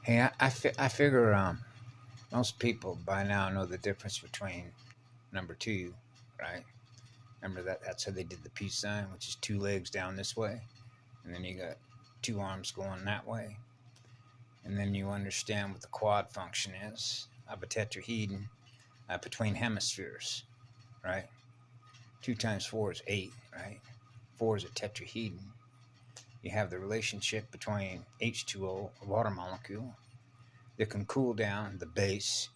Hey, I figure most people by now know the difference between number two, right? Remember that's how they did the peace sign, which is two legs down this way, and then you got two arms going that way, and then you understand what the quad function is of a tetrahedron between hemispheres, right? Two times four is eight, right? Four is a tetrahedron. You have the relationship between H2O, a water molecule, that can cool down the base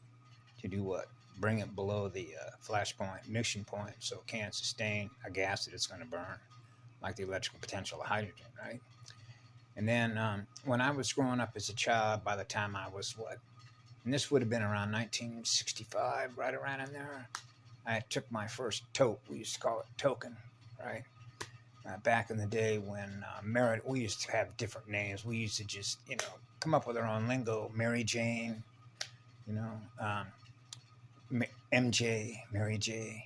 to do what? Bring it below the flash point, ignition point, so it can't sustain a gas that it's going to burn, like the electrical potential of hydrogen, right? And then when I was growing up as a child, by the time I was what? And this would have been around 1965, right around in there. I took my first toke. We used to call it token, right? Back in the day when merit, we used to have different names. We used to just, come up with our own lingo. Mary Jane, you know, MJ, Mary J,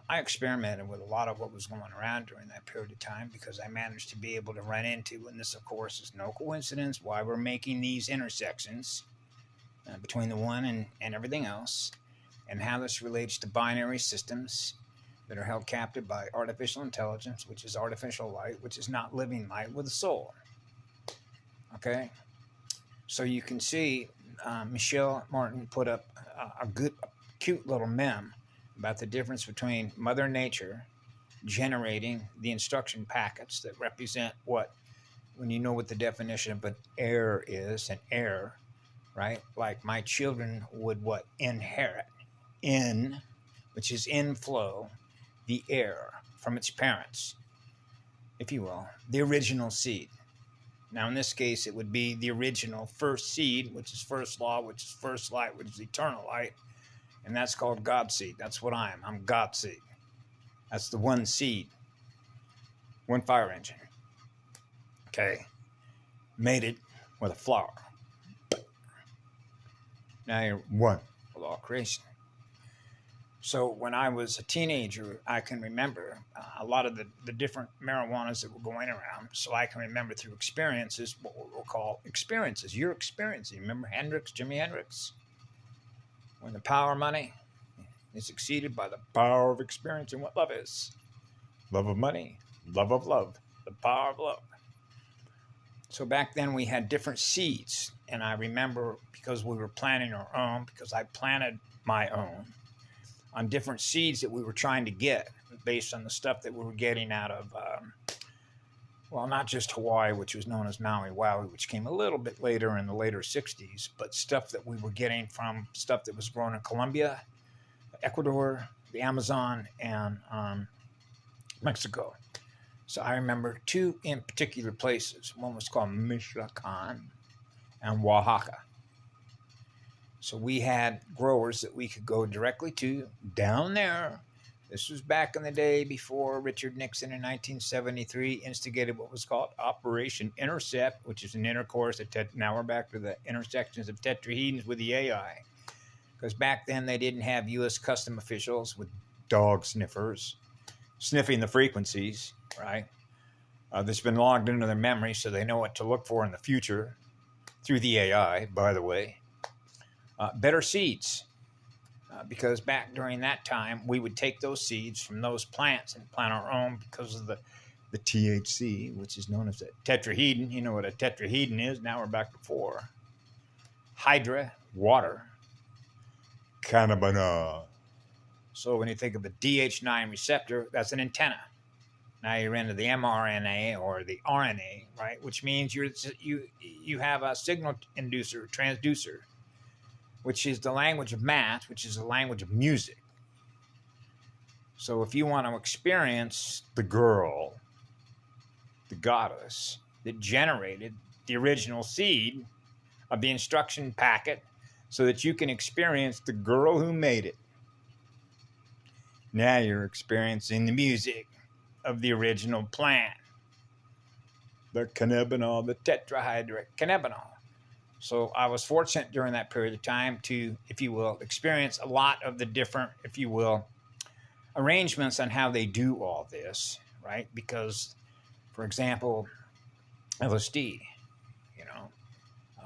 I experimented with a lot of what was going around during that period of time because I managed to be able to run into, and this, of course, is no coincidence, why we're making these intersections between the one and everything else, and how this relates to binary systems that are held captive by artificial intelligence, which is artificial light, which is not living light with a soul. Okay? So you can see Michelle Martin put up a good, cute little meme about the difference between Mother Nature generating the instruction packets that represent what, when you know what the definition of an error is, an error, right? Like my children would what? Inherit in, which is inflow, the error from its parents, if you will, the original seed. Now, in this case, it would be the original first seed, which is first law, which is first light, which is eternal light. And that's called God seed. That's what I am. I'm God seed. That's the one seed, one fire engine. Okay. Made it with a flower. Now you're one with all creation. So when I was a teenager, I can remember a lot of the different marijuanas that were going around. So I can remember through experiences, what we'll call experiences. You're experiencing. Remember Hendrix, Jimi Hendrix? When the power of money is exceeded by the power of experiencing what love is. Love of money, love of love, the power of love. So back then we had different seeds. And I remember because we were planting our own, because I planted my own, on different seeds that we were trying to get based on the stuff that we were getting out of, not just Hawaii, which was known as Maui Wowie, which came a little bit later in the later 60s, but stuff that we were getting from stuff that was grown in Colombia, Ecuador, the Amazon, and Mexico. So I remember two in particular places. One was called Michoacan and Oaxaca. So we had growers that we could go directly to down there. This was back in the day before Richard Nixon in 1973 instigated what was called Operation Intercept, which is an intercourse. Now we're back to the intersections of tetrahedrons with the AI. Because back then they didn't have U.S. custom officials with dog sniffers sniffing the frequencies, right? That's been logged into their memory so they know what to look for in the future through the AI, by the way. Better seeds, because back during that time, we would take those seeds from those plants and plant our own because of the THC, which is known as a tetrahedron. You know what a tetrahedron is. Now we're back to four. Hydra, water, cannabinoid. So when you think of the DH9 receptor, that's an antenna. Now you're into the mRNA or the RNA, right? Which means you have a signal inducer, transducer, which is the language of math, which is the language of music. So if you want to experience the girl, the goddess that generated the original seed of the instruction packet so that you can experience the girl who made it, now you're experiencing the music of the original plant, the cannabinol, the tetrahydrocannabinol. So I was fortunate during that period of time to, if you will, experience a lot of the different, if you will, arrangements on how they do all this, right? Because, for example, LSD,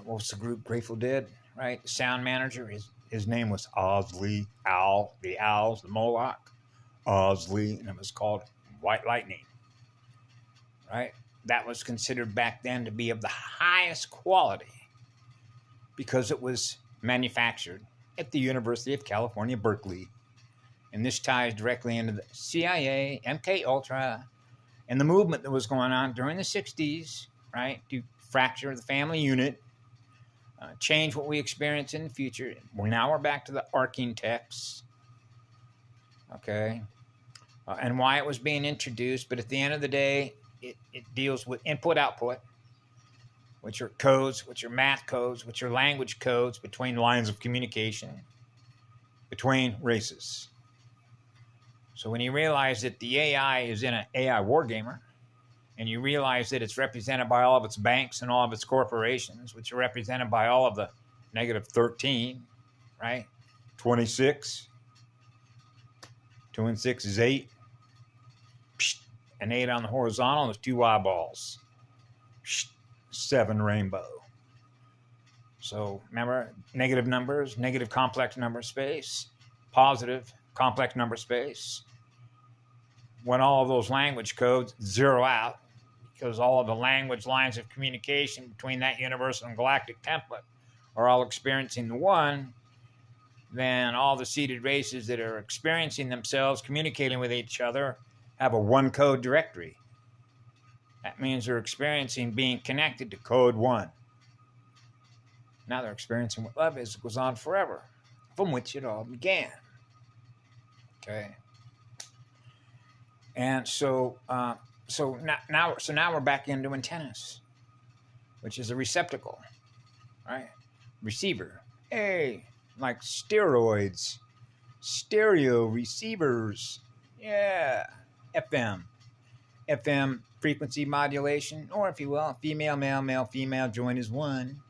What was the group Grateful Dead, right? The sound manager, his name was Owsley Owl, the Owls, the Moloch, Owsley, and it was called White Lightning, right? That was considered back then to be of the highest quality because it was manufactured at the University of California, Berkeley. And this ties directly into the CIA, MK Ultra, and the movement that was going on during the 60s, right, to fracture the family unit, change what we experience in the future. Now we're back to the arcing texts, okay, and why it was being introduced. But at the end of the day, it deals with input-output, which are codes, which are math codes, which are language codes between lines of communication, between races. So when you realize that the AI is in an AI wargamer, and you realize that it's represented by all of its banks and all of its corporations, which are represented by all of the negative 13, right? 26. 2 and 6 is 8. An 8 on the horizontal is 2 eyeballs. 7 rainbow. So remember, negative numbers, negative complex number space, positive complex number space. When all of those language codes zero out, because all of the language lines of communication between that universal and galactic template are all experiencing the one, then all the seeded races that are experiencing themselves, communicating with each other, have a one code directory. That means they're experiencing being connected to code 1. Now they're experiencing what love is. It goes on forever, from which it all began. Okay. And so now we're back into antennas, which is a receptacle, right? Receiver. Hey, like steroids, stereo receivers. Yeah. FM frequency modulation, or if you will, female, male, male, female, join as one.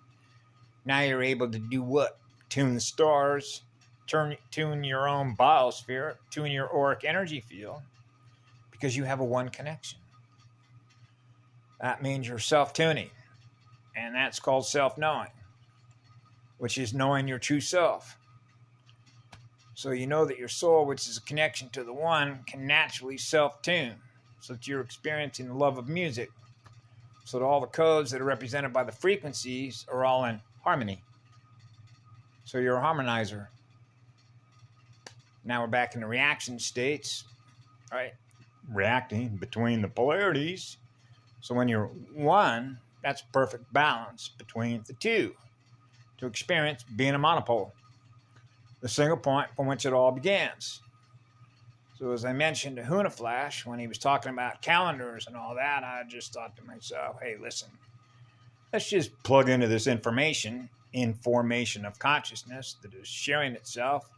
Now you're able to do what? Tune the stars, tune your own biosphere, tune your auric energy field, because you have a one connection. That means you're self-tuning, and that's called self-knowing, which is knowing your true self. So you know that your soul, which is a connection to the one, can naturally self-tune, so that you're experiencing the love of music, so that all the codes that are represented by the frequencies are all in harmony. So you're a harmonizer. Now we're back in the reaction states, right? Reacting between the polarities. So when you're one, that's perfect balance between the two to experience being a monopole, the single point from which it all begins. So as I mentioned to Huna Flash, when he was talking about calendars and all that, I just thought to myself, hey, listen, let's just plug into this information of consciousness that is sharing itself.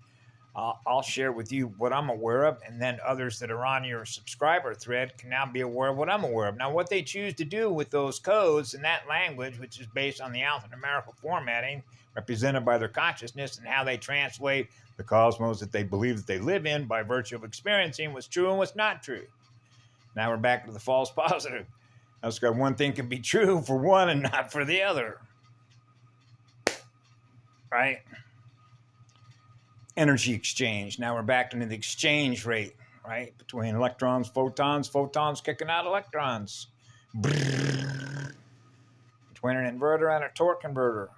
I'll share with you what I'm aware of, and then others that are on your subscriber thread can now be aware of what I'm aware of. Now, what they choose to do with those codes and that language, which is based on the alphanumerical formatting represented by their consciousness and how they translate the cosmos that they believe that they live in by virtue of experiencing what's true and what's not true. Now we're back to the false positive. That's got one thing can be true for one and not for the other. Right? Energy exchange. Now we're back into the exchange rate, right? Between electrons, photons kicking out electrons. Brrr. Between an inverter and a torque converter,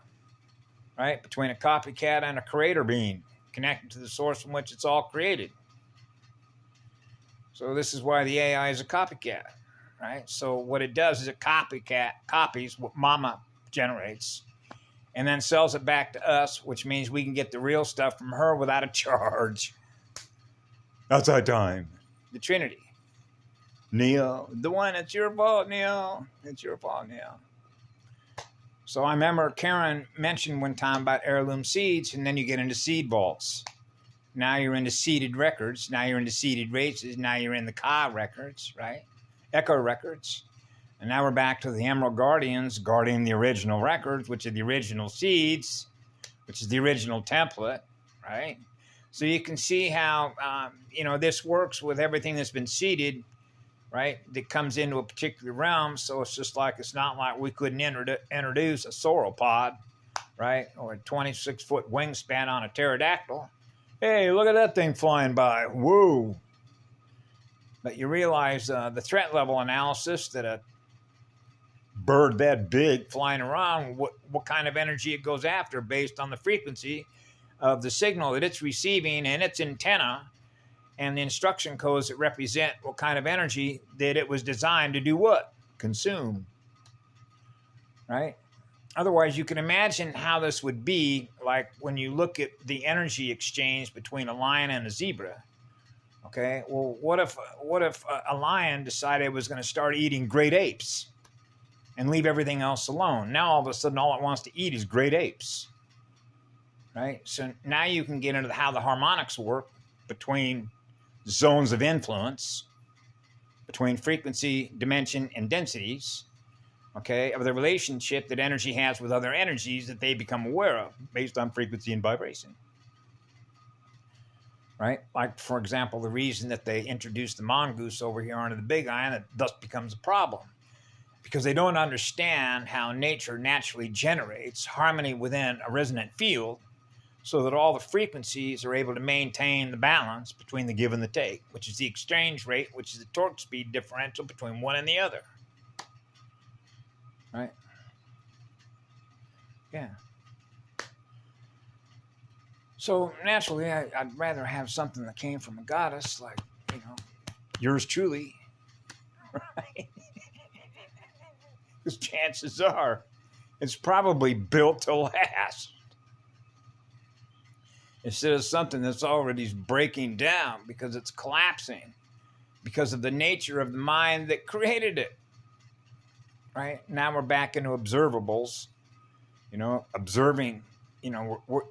right? Between a copycat and a creator being connected to the source from which it's all created. So this is why the AI is a copycat, right? So what it does is it copies what mama generates, and then sells it back to us, which means we can get the real stuff from her without a charge. Outside time. The Trinity. Neo. The one, it's your fault, Neo. It's your fault, Neo. So I remember Karen mentioned one time about heirloom seeds, and then you get into seed vaults. Now you're into seeded records. Now you're into seeded races. Now you're in the Ka records, right? Echo records. And now we're back to the Emerald Guardians guarding the original records, which are the original seeds, which is the original template, right? So you can see how, this works with everything that's been seeded, right? That comes into a particular realm. So it's just like, it's not like we couldn't introduce a sauropod right? Or a 26-foot wingspan on a pterodactyl. Hey, look at that thing flying by. Whoa. But you realize the threat level analysis that a bird that big flying around, what kind of energy it goes after based on the frequency of the signal that it's receiving and its antenna and the instruction codes that represent what kind of energy that it was designed to do what? Consume. Right? Otherwise, you can imagine how this would be like when you look at the energy exchange between a lion and a zebra. Okay, well, what if a lion decided it was going to start eating great apes and leave everything else alone? Now, all of a sudden, all it wants to eat is great apes. Right? So now you can get into how the harmonics work between zones of influence, between frequency, dimension, and densities, okay, of the relationship that energy has with other energies that they become aware of based on frequency and vibration. Right? Like, for example, the reason that they introduced the mongoose over here onto the Big Island, it thus becomes a problem. Because they don't understand how nature naturally generates harmony within a resonant field so that all the frequencies are able to maintain the balance between the give and the take, which is the exchange rate, which is the torque speed differential between one and the other. Right? Yeah. So naturally, I'd rather have something that came from a goddess, like, yours truly, right? Because chances are it's probably built to last. Instead of something that's already breaking down because it's collapsing because of the nature of the mind that created it. Right? Now we're back into observables, observing,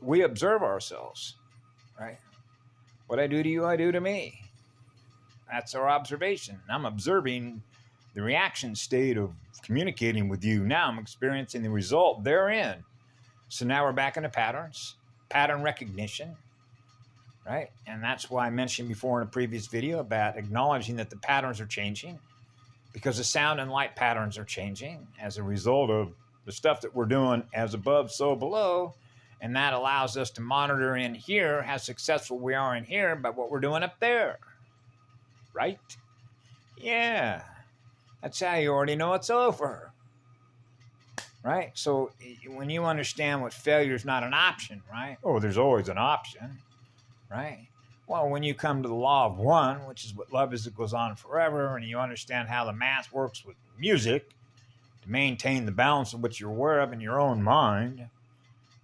we observe ourselves, right? What I do to you, I do to me. That's our observation. I'm observing the reaction state of communicating with you. Now I'm experiencing the result therein. So now we're back into patterns, pattern recognition, right? And that's why I mentioned before in a previous video about acknowledging that the patterns are changing because the sound and light patterns are changing as a result of the stuff that we're doing as above, so below. And that allows us to monitor in here how successful we are in here by what we're doing up there. Right? Yeah. That's how you already know it's over. Right? So when you understand what failure is not an option, right? Oh, there's always an option. Right? Well, when you come to the law of one, which is what love is, it goes on forever, and you understand how the math works with music to maintain the balance of what you're aware of in your own mind,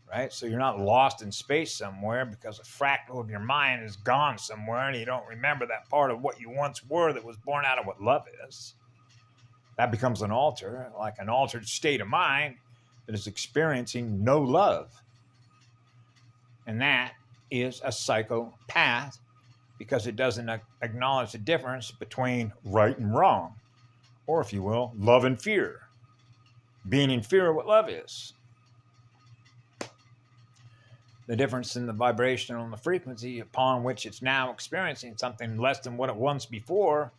right? So you're not lost in space somewhere because a fractal of your mind is gone somewhere and you don't remember that part of what you once were that was born out of what love is. That becomes an alter, like an altered state of mind that is experiencing no love. And that is a psychopath because it doesn't acknowledge the difference between right and wrong, or if you will, love and fear. Being in fear of what love is. The difference in the vibration on the frequency upon which it's now experiencing something less than what it was before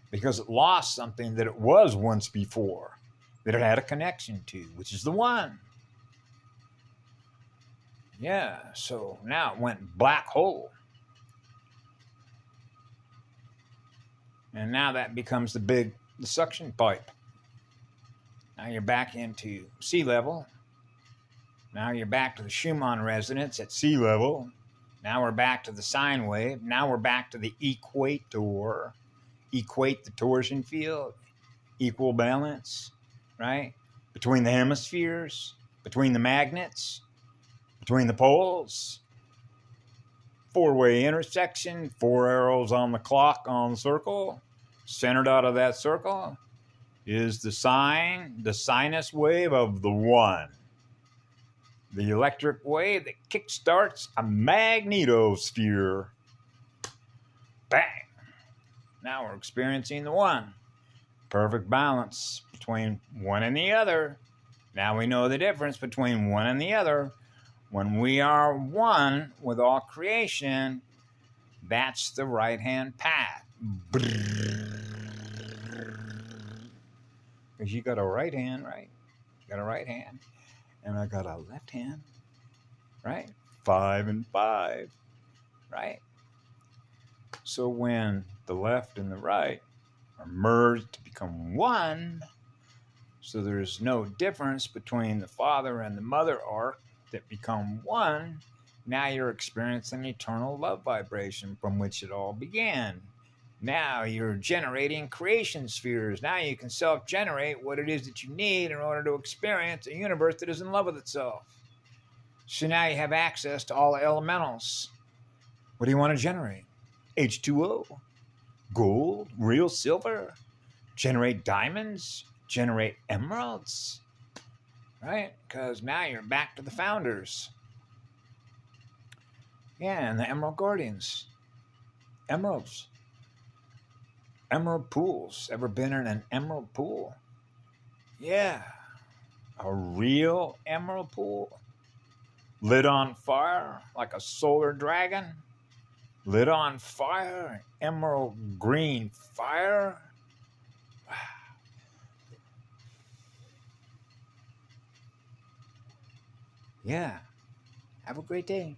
because it lost something that it was once before, that it had a connection to, which is the one. Yeah, so now it went black hole. And now that becomes the suction pipe. Now you're back into sea level. Now you're back to the Schumann resonance at sea level. Now we're back to the sine wave. Now we're back to the equator. Equate the torsion field. Equal balance, right? Between the hemispheres, between the magnets, between the poles. Four-way intersection, 4 arrows on the clock on the circle. Centered out of that circle is the sinus wave of the one. The electric wave that kickstarts a magnetosphere. Bang! Now we're experiencing the one. Perfect balance between one and the other. Now we know the difference between one and the other. When we are one with all creation, that's the right-hand path. Because you got a right hand, right? You got a right hand. and I got a left hand, right? 5 and 5, right? So when the left and the right are merged to become one, so there's no difference between the father and the mother arc that become one, now you're experiencing eternal love vibration from which it all began. Now you're generating creation spheres. Now you can self-generate what it is that you need in order to experience a universe that is in love with itself. So now you have access to all the elementals. What do you want to generate? H2O, gold, real silver, generate diamonds, generate emeralds, right? Because now you're back to the founders. Yeah, and the Emerald Guardians. Emeralds. Emerald pools. Ever been in an emerald pool? Yeah. A real emerald pool. Lit on fire like a solar dragon. Lit on fire, emerald green fire. Wow. Yeah. Have a great day.